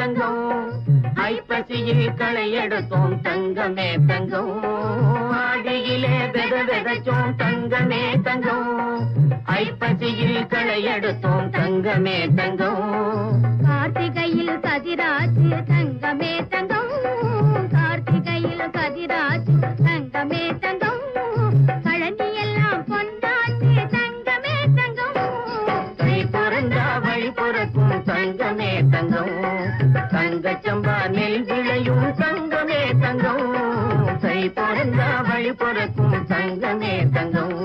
தங்கம் ஐப்பசியில் களை எடுத்தோம் தங்கமே தங்கம் ஆடியிலே விதைச்சோம் தங்கமே தங்கம் ஐப்பசியில் களை எடுத்தோம் தங்கமே தங்கம் கார்த்திகையில் கதிராச்சு தங்கமே தங்கம் கார்த்திகையில் கதிராச்சு தங்கமே தங்கம் கழனி எல்லாம் கொண்டாச்சு தங்கமே தங்கம் கை பிறந்தா வழி பிறக்கும் தங்கமே தங்கம் தங்கச்சம்பா நெல் விளையும் தங்கமே தங்கம் கை பிறந்தா வழி பிறக்கும் தங்கமே தங்கம்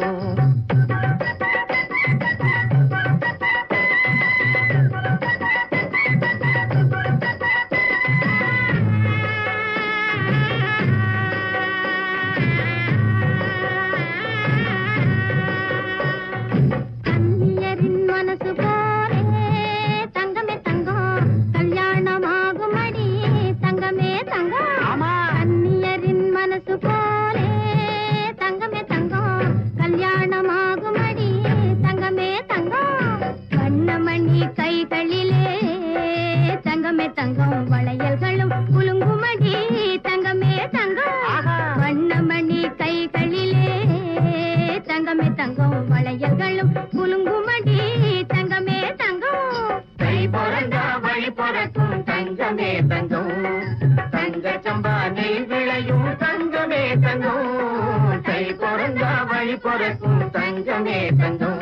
கைகளிலே தங்கமே தங்கம் வளையல்களும் குலுங்குமடி தங்கமே தங்கம் வண்ணமணி கைகளிலே தங்கமே தங்கம் வளையல்களும் குலுங்குமடி தங்கமே தங்கம் கை பிறந்தா வழி பிறக்கும் தங்கமே தங்கம் தங்கச்சம்பா நெல் விளையும் தங்கமே தங்கம் கை பிறந்தா வழி பிறக்கும் தங்கமே தங்கம்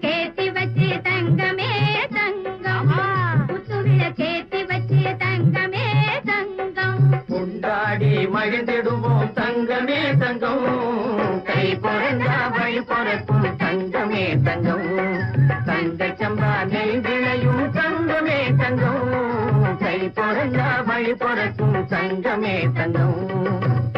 கேத்தி வச்சு தங்கமே தங்கம் கேத்தி வச்சு தங்கமே தங்கம் கொண்டாடி மகிழ்ந்திடுவோம் தங்கமே தங்கம் கை பிறந்தா வழி பிறக்கும் தங்கமே தங்கம் தங்கச்சம்பா நெல் விளையும் தங்கமே தங்கம் கை பிறந்தா வழி பிறக்கும் தங்கமே தங்கம்